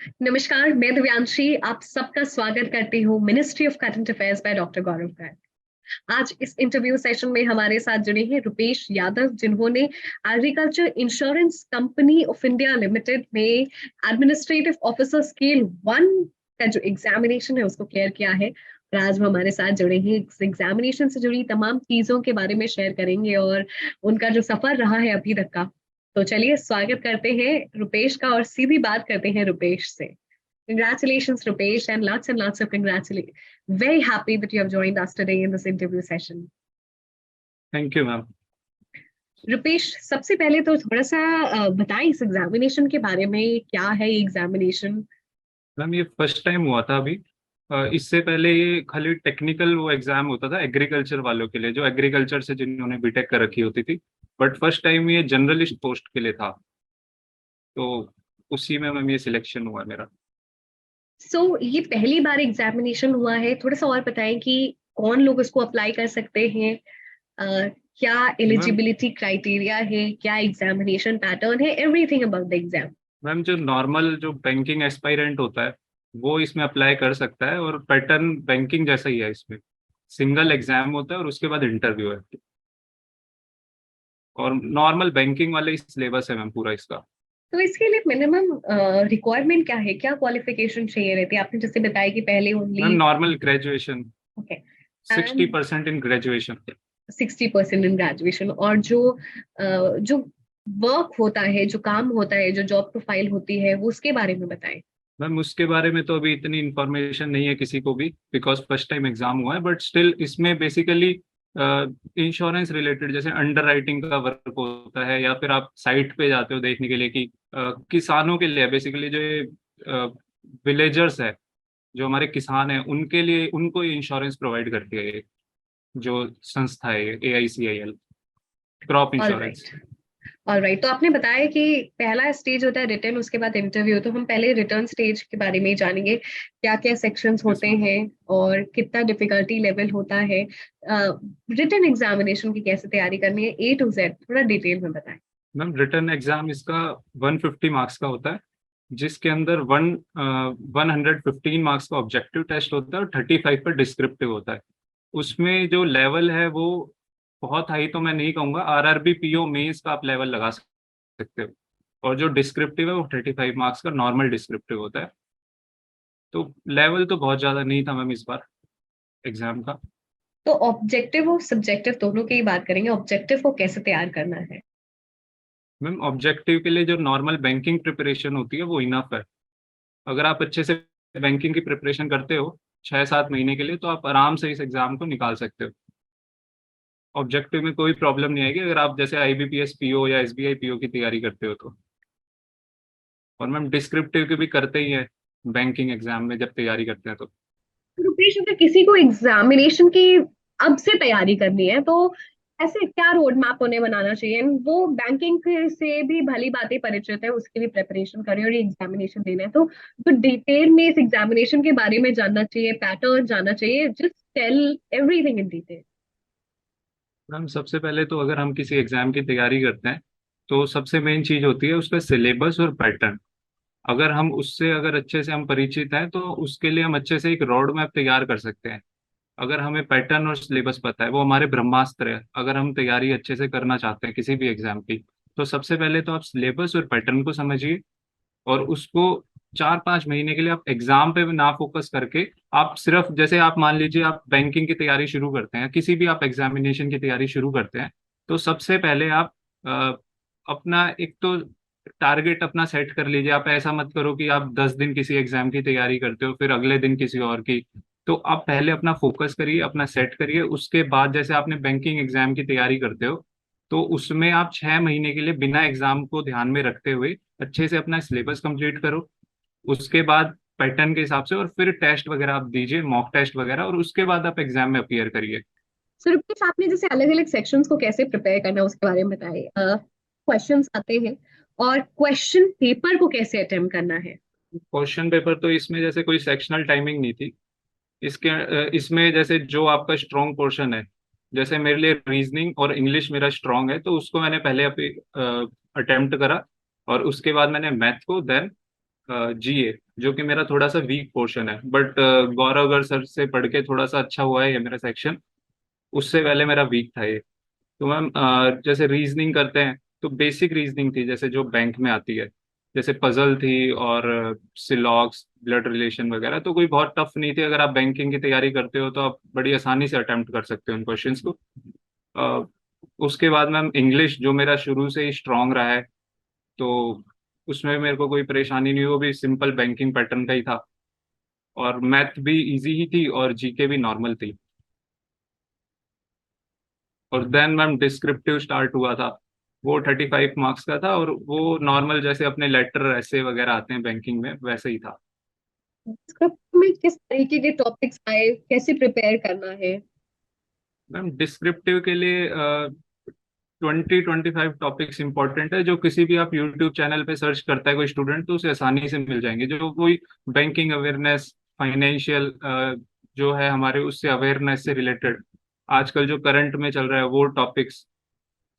नमस्कार, मैं दिव्यांशी आप सबका स्वागत करती हूँ ministry of current affairs by doctor Gaurav Garg. आज इस इंटरव्यू सेशन में हमारे साथ जुड़े हैं रुपेश यादव, जिन्होंने agriculture insurance company of India limited में एडमिनिस्ट्रेटिव ऑफिसर स्केल 1 का जो एग्जामिनेशन है उसको क्लियर किया है। और आज वो हमारे साथ जुड़े हैं, इस एग्जामिनेशन से जुड़ी तमाम चीजों के बारे में शेयर करेंगे और उनका जो सफर रहा है अभी तक का। तो चलिए स्वागत करते हैं रुपेश का और सीधी बात करते हैं रुपेश से। Congratulations, Rupesh, and lots of congratulations. Very happy that you have joined us today in this interview session. Thank you ma'am. Rupesh, सबसे पहले तो थोड़ा सा बताएं इस एग्जामिनेशन के बारे में, क्या है ये एग्जामिनेशन? मैम ये फर्स्ट टाइम हुआ था अभी। इससे पहले ये खाली टेक्निकल वो एग्जाम होता था एग्रीकल्चर वालों के लिए, जो एग्रीकल्चर से जिन्होंने बीटेक कर रखी होती थी। बट फर्स्ट टाइम ये जर्नलिस्ट पोस्ट के लिए था, तो उसी में मैम ये सिलेक्शन हुआ मेरा। ये पहली बार एग्जामिनेशन हुआ है, थोड़ा सा और बताएं कि कौन लोग इसको अप्लाई कर सकते हैं, क्या मैम एलिजिबिलिटी क्राइटेरिया है, क्या एग्जामिनेशन पैटर्न है, everything about the exam. Ma'am जो नॉर्मल जो बैंकिंग एस्पायरेंट होता है वो इसमें अप्लाई कर सकता है, और पैटर्न बैंकिंग जैसा ही है। इसमें सिंगल एग्जाम होता है और उसके बाद इंटरव्यू है, और नॉर्मल बैंकिंग वाले सिलेबस है मैम पूरा इसका। तो इसके लिए मिनिमम रिक्वायरमेंट क्या है, क्या क्वालिफिकेशन चाहिए रहती है? आपने जैसे बताया कि पहले ma'am only. Normal graduation, okay. 60% in graduation. 60% in graduation. और जो वर्क होता है, जो काम होता है, जो जॉब प्रोफाइल होती है, वो उसके बारे में बताएं। मैम उसके बारे में तो अभी इतनी इन्फॉर्मेशन नहीं है किसी को भी, बिकॉज फर्स्ट टाइम एग्जाम हुआ है। बट स्टिल इसमें बेसिकली इंश्योरेंस रिलेटेड जैसे अंडर राइटिंग का वर्क होता है, या फिर आप साइट पे जाते हो देखने के लिए कि किसानों के लिए बेसिकली जो विलेजर्स है, जो हमारे किसान हैं उनके लिए, उनको इंश्योरेंस प्रोवाइड करती है ये जो संस्था है AICIL, crop all insurance. Right. All right, तो आपने बताया कि पहला स्टेज होता है रिटर्न, उसके बाद इंटरव्यू। तो हम पहले रिटर्न स्टेज के बारे में ही जानेंगे, क्या क्या सेक्शंस यस होते मैम। हैं और कितना डिफिकल्टी लेवल होता है। रिटर्न एग्जामिनेशन की कैसे तैयारी करनी है, A to Z थोड़ा डिटेल में बताएं। मैम रिटर्न एग्जाम इसका 150 मार्क्स का होता है, जिसके अंदर 115 मार्क्स का ऑब्जेक्टिव टेस्ट होता है और 35 पर डिस्क्रिप्टिव होता है। उसमें जो लेवल है वो बहुत हाई तो मैं नहीं कहूँगा, RRB PO मेंस का आप लेवल लगा सकते हो। और जो डिस्क्रिप्टिव है वो 35 मार्क्स का नॉर्मल डिस्क्रिप्टिव होता है। तो लेवल तो बहुत ज़्यादा नहीं था मैम इस बार एग्जाम का। तो ऑब्जेक्टिव और सब्जेक्टिव दोनों की ही बात करेंगे। ऑब्जेक्टिव को कैसे तैयार करना है? मैम ऑब्जेक्टिव के लिए जो नॉर्मल बैंकिंग प्रिपरेशन होती है वो इनफ है। अगर आप अच्छे से बैंकिंग की प्रिपरेशन करते हो 6-7 महीने के लिए, तो आप आराम से इस एग्जाम को निकाल सकते हो। ऑब्जेक्टिव में कोई प्रॉब्लम नहीं आएगी अगर आप जैसे IBPS PO या SBI PO की तैयारी करते हो तो। और मैम डिस्क्रिप्टिव की भी करते ही है बैंकिंग एग्जाम में जब तैयारी करते हैं तो। तो रुपेश, अगर किसी को एग्जामिनेशन की अब से तैयारी करनी है तो ऐसे क्या रोड मैप उन्हें बनाना चाहिए? वो बैंकिंग से भी भली बातें परिचित है, उसकी भी प्रिपरेशन करें और ये एग्जामिनेशन देना है, तो डिटेल में इस एग्जामिनेशन के बारे में जानना चाहिए, पैटर्न जानना चाहिए। Just tell everything in detail. Ma'am सबसे पहले तो अगर हम किसी एग्जाम की तैयारी करते हैं तो सबसे मेन चीज होती है उसका सिलेबस और पैटर्न। अगर हम उससे अगर अच्छे से हम परिचित हैं तो उसके लिए हम अच्छे से एक रोड मैप तैयार कर सकते हैं। अगर हमें पैटर्न और सिलेबस पता है, वो हमारे ब्रह्मास्त्र है अगर हम तैयारी अच्छे से करना चाहते हैं किसी भी एग्जाम की। तो सबसे पहले तो आप सिलेबस और पैटर्न को समझिए, और उसको 4-5 महीने के लिए आप एग्जाम पे ना फोकस करके, आप सिर्फ जैसे आप मान लीजिए आप बैंकिंग की तैयारी शुरू करते हैं, किसी भी आप एग्जामिनेशन की तैयारी शुरू करते हैं, तो सबसे पहले आप अपना एक तो टारगेट अपना सेट कर लीजिए। आप ऐसा मत करो कि आप 10 दिन किसी एग्जाम की तैयारी करते हो फिर अगले दिन किसी और की। तो आप पहले अपना फोकस करिए, अपना सेट करिए। उसके बाद जैसे आपने बैंकिंग एग्जाम की तैयारी करते हो, तो उसमें आप 6 महीने के लिए बिना एग्जाम को ध्यान में रखते हुए अच्छे से अपना सिलेबस कंप्लीट करो। उसके बाद पैटर्न के हिसाब से, और फिर टेस्ट वगैरह आप दीजिए, मॉक टेस्ट वगैरह, और उसके बाद आप एग्जाम में अपियर करिए। सो रुपेश, आपने जैसे अलग अलग सेक्शंस को कैसे प्रिपेयर करना है उसके बारे में बताइए। क्वेश्चंस आते हैं और क्वेश्चन पेपर को कैसे अटेम्प्ट करना है? क्वेश्चन पेपर तो इसमें जैसे कोई सेक्शनल टाइमिंग नहीं थी। इसमें जैसे जो आपका स्ट्रॉन्ग पोर्शन है, जैसे मेरे लिए रीजनिंग और इंग्लिश मेरा स्ट्रॉन्ग है, तो उसको मैंने पहले अटेम्प्ट करा, और उसके बाद मैंने मैथ को, देन जीए, जो कि मेरा थोड़ा सा वीक पोर्शन है, बट गौरव गर्ग सर से पढ़ के थोड़ा सा अच्छा हुआ है ये मेरा सेक्शन। उससे पहले मेरा वीक था ये। तो मैम जैसे रीजनिंग करते हैं तो बेसिक रीजनिंग थी, जैसे जो बैंक में आती है, जैसे पजल थी और सिलॉग्स, ब्लड रिलेशन वगैरह, तो कोई बहुत टफ नहीं थी। अगर आप बैंकिंग की तैयारी करते हो तो आप बड़ी आसानी से अटेम्प्ट कर सकते हो उन क्वेश्चंस को। अ, उसके बाद मैम इंग्लिश, जो मेरा शुरू से ही स्ट्रांग रहा है, तो उसमें मेरे को कोई परेशानी नहीं हुई, वो भी सिंपल बैंकिंग पैटर्न का ही था। और मैथ भी इजी ही थी और जीके भी नॉर्मल थी। और देन मैम डिस्क्रिप्टिव स्टार्ट हुआ था, वो 35 मार्क्स का था, और वो नॉर्मल जैसे अपने लेटर ऐसे वगैरह आते हैं बैंकिंग में, वैसे ही था। स्क्रिप्ट में किस तरीके के टॉपिक्स आए, कैसे प्रिपेयर करना है? मैम डिस्क्रिप्टिव के लिए 20-25 टॉपिक्स इंपॉर्टेंट है, जो किसी भी आप यूट्यूब चैनल पे सर्च करता है कोई स्टूडेंट तो उसे आसानी से मिल जाएंगे, जो कोई बैंकिंग अवेयरनेस, फाइनेंशियल जो है हमारे उससे अवेयरनेस से रिलेटेड, आजकल जो करंट में चल रहा है वो टॉपिक्स।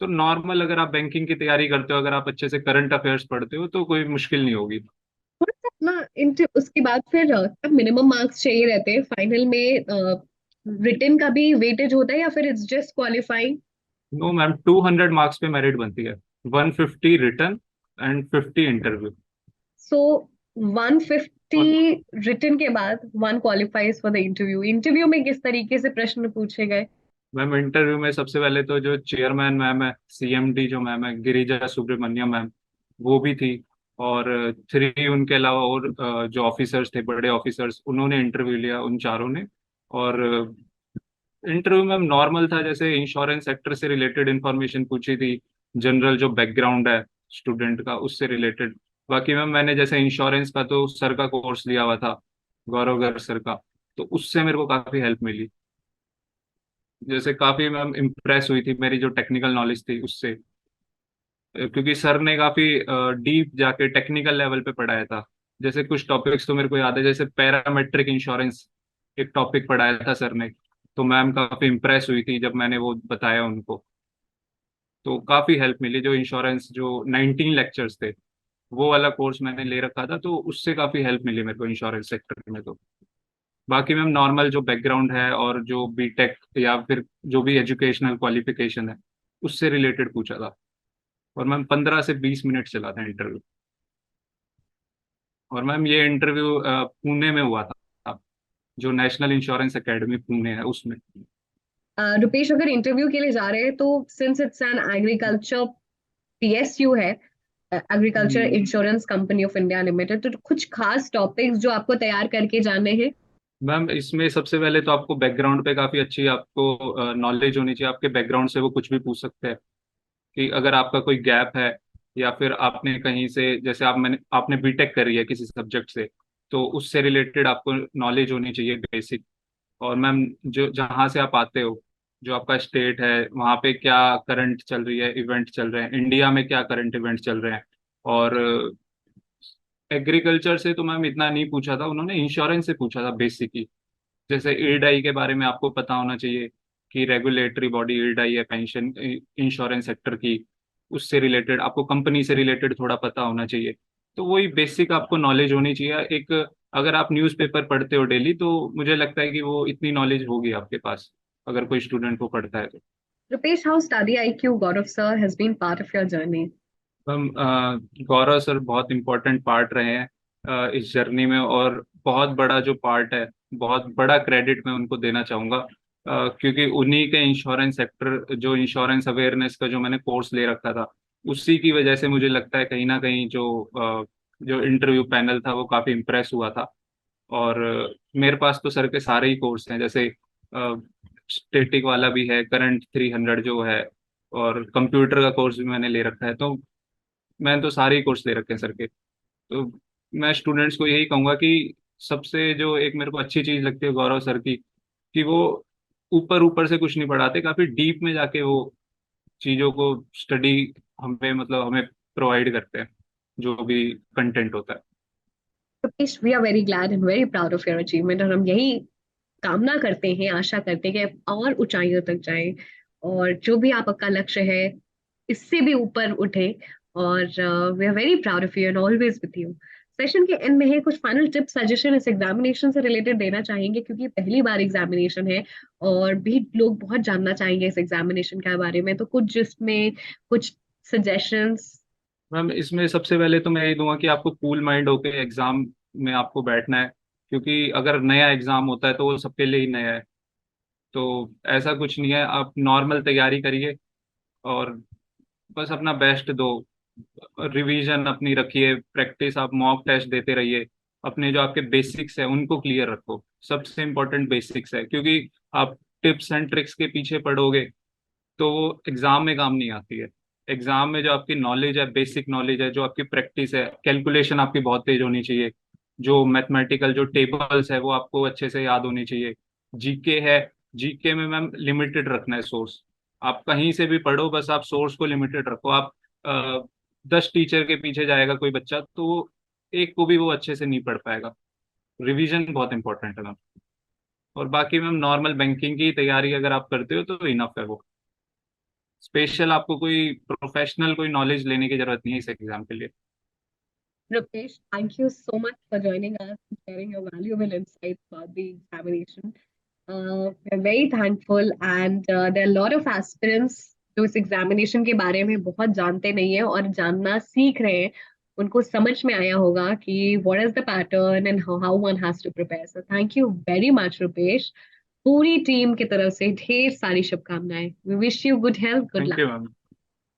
तो नॉर्मल अगर आप बैंकिंग की तैयारी करते हो, अगर आप अच्छे से करंट अफेयर्स पढ़ते हो तो कोई मुश्किल नहीं होगी। थोड़ा सा अपना उसके बाद फिर अब मिनिमम मार्क्स चाहिए रहते हैं फाइनल में? रिटन का भी वेटेज होता है या फिर it's just qualifying? No ma'am, 200 marks पे मेरिट बनती है। 150 रिटर्न एंड 50 इंटरव्यू। सो 150 और रिटन के बाद one qualifies for the interview. Interview में किस तरीके से प्रश्न पूछे गए? मैम इंटरव्यू में सबसे पहले तो जो चेयरमैन मैम है, सीएमडी जो मैम है, गिरिजा सुब्रमण्यम मैम, वो भी थी। और 3 उनके अलावा और जो ऑफिसर्स थे, बड़े ऑफिसर्स, उन्होंने इंटरव्यू लिया, उन चारों ने। और इंटरव्यू में नॉर्मल था, जैसे इंश्योरेंस सेक्टर से रिलेटेड इंफॉर्मेशन पूछी थी, जनरल जो बैकग्राउंड है स्टूडेंट का उससे रिलेटेड। बाकी मैम मैंने जैसे इंश्योरेंस का तो सर का कोर्स लिया हुआ था, गौरव गर्ग सर का, तो उससे मेरे को काफ़ी हेल्प मिली। जैसे काफ़ी मैम इम्प्रेस हुई थी मेरी जो टेक्निकल नॉलेज थी उससे, क्योंकि सर ने काफ़ी डीप जाके टेक्निकल लेवल पे पढ़ाया था। जैसे कुछ टॉपिक्स तो मेरे को याद है, जैसे पैरामेट्रिक इंश्योरेंस एक टॉपिक पढ़ाया था सर ने, तो मैम काफ़ी इम्प्रेस हुई थी जब मैंने वो बताया उनको। तो काफ़ी हेल्प मिली, जो इंश्योरेंस जो 19 लेक्चर्स थे, वो वाला कोर्स मैंने ले रखा था, तो उससे काफ़ी हेल्प मिली मेरे को इंश्योरेंस सेक्टर में। तो बाकी मैम नॉर्मल जो बैकग्राउंड है और जो बीटेक या फिर जो भी एजुकेशनल क्वालिफिकेशन है उससे रिलेटेड पूछा था। और मैम 15 से 20 मिनट चला था इंटरव्यू। और मैम ये इंटरव्यू पुणे में हुआ था, जो नेशनल इंश्योरेंस एकेडमी पुणे है उसमें। रुपेश, अगर इंटरव्यू के लिए जा रहे हैं तो since it's an agriculture PSU है, agriculture hmm, insurance company of India limited, तो कुछ खास टॉपिक्स जो आपको तैयार करके जाने हैं? मैम इसमें सबसे पहले तो आपको बैकग्राउंड पे काफ़ी अच्छी आपको नॉलेज होनी चाहिए। आपके बैकग्राउंड से वो कुछ भी पूछ सकते हैं, कि अगर आपका कोई गैप है, या फिर आपने कहीं से, जैसे आपने बीटेक करी है किसी सब्जेक्ट से, तो उससे रिलेटेड आपको नॉलेज होनी चाहिए बेसिक। और मैम जो जहाँ से आप आते हो, जो आपका स्टेट है, वहाँ पे क्या करंट चल रही है, इवेंट चल रहे हैं, इंडिया में क्या करंट इवेंट चल रहे हैं। और एग्रीकल्चर से तो मैम इतना नहीं पूछा था उन्होंने, इंश्योरेंस से पूछा था बेसिकली। जैसे ईडआई के बारे में आपको पता होना चाहिए, कि रेगुलेटरी बॉडी ईडआई है पेंशन इंश्योरेंस सेक्टर की, उससे रिलेटेड आपको कंपनी से रिलेटेड थोड़ा पता होना चाहिए। तो वही बेसिक आपको नॉलेज होनी चाहिए एक। अगर आप न्यूज़पेपर पढ़ते हो डेली तो मुझे लगता है कि वो इतनी नॉलेज होगी आपके पास, अगर कोई स्टूडेंट को पढ़ता है तो। Rupesh, how study IQ Gaurav sir has been part of your journey? हम गौरव सर बहुत इम्पोर्टेंट पार्ट रहे हैं इस जर्नी में, और बहुत बड़ा जो पार्ट है, बहुत बड़ा क्रेडिट मैं उनको देना चाहूँगा। क्योंकि उन्हीं के इंश्योरेंस सेक्टर, जो इंश्योरेंस अवेयरनेस का जो मैंने कोर्स ले रखा था, उसी की वजह से मुझे लगता है कहीं ना कहीं जो इंटरव्यू पैनल था वो काफ़ी इम्प्रेस हुआ था। और मेरे पास तो सर के सारे ही कोर्स हैं, जैसे स्टेटिक वाला भी है, करंट 300 जो है, और कंप्यूटर का कोर्स भी मैंने ले रखा है। तो मैंने तो सारे ही कोर्स ले रखे हैं सर के। तो मैं स्टूडेंट्स को यही कहूंगा कि सबसे जो एक मेरे को अच्छी चीज लगती है गौरव सर की, कि वो ऊपर ऊपर से कुछ नहीं पढ़ाते, काफी डीप में जाके वो चीजों को स्टडी हमें, मतलब हमें प्रोवाइड करते हैं जो भी कंटेंट होता है। Rupesh, we are very glad and very proud of your achievement, और हम यही कामना करते हैं, आशा करते हैं कि आप और ऊंचाइयों तक जाएं, और जो भी आपका लक्ष्य है इससे भी ऊपर उठे। और we are very proud of you and always with you. Session के एंड में है, कुछ फाइनल टिप सजेशन इस एग्जामिनेशन से रिलेटेड देना चाहेंगे, क्योंकि पहली बार एग्जामिनेशन है और भी लोग बहुत जानना चाहेंगे इस एग्जामिनेशन के बारे में, तो कुछ जिसमें कुछ सजेशंस। मैम इसमें सबसे पहले तो मैं यही दूंगा कि आपको कूल माइंड होके एग्जाम में आपको बैठना है, क्योंकि अगर नया एग्जाम होता है तो वो सबके लिए ही नया है। तो ऐसा कुछ नहीं है, आप नॉर्मल तैयारी करिए और बस अपना बेस्ट दो, रिवीजन अपनी रखिए, प्रैक्टिस, आप मॉक टेस्ट देते रहिए, अपने जो आपके बेसिक्स है उनको क्लियर रखो। सबसे इम्पोर्टेंट बेसिक्स है, क्योंकि आप टिप्स एंड ट्रिक्स के पीछे पढ़ोगे तो वो एग्जाम में काम नहीं आती है। एग्जाम में जो आपकी नॉलेज है, बेसिक नॉलेज है, जो आपकी प्रैक्टिस है, कैलकुलेशन आपकी बहुत तेज होनी चाहिए, जो मैथमेटिकल जो टेबल्स है वो आपको अच्छे से याद होनी चाहिए। जीके है, जीके में मैम लिमिटेड रखना है सोर्स। आप कहीं से भी पढ़ो, बस आप सोर्स को लिमिटेड रखो। आप 10 टीचर के पीछे जाएगा कोई बच्चा तो एक को भी वो अच्छे से नहीं पढ़ पाएगा। रिवीजन बहुत इंपॉर्टेंट है मैम। और बाकी मैम नॉर्मल बैंकिंग की तैयारी अगर आप करते हो तो इनफ है वो। स्पेशल आपको कोई प्रोफेशनल कोई नॉलेज लेने की जरूरत नहीं है इस एग्जाम के लिए। Rupesh, thank you so much for joining us and sharing your valuable insights about the examination. We're very thankful, and there are a lot of aspirants जो इस एग्जामिनेशन के बारे में बहुत जानते नहीं है और जानना सीख रहे हैं। उनको समझ में आया होगा कि what is the pattern and how one has to prepare. So thank you very much, Rupesh. पूरी टीम की तरफ से ढेर सारी शुभकामनाएं। We wish you good health, good thank luck. You ma'am.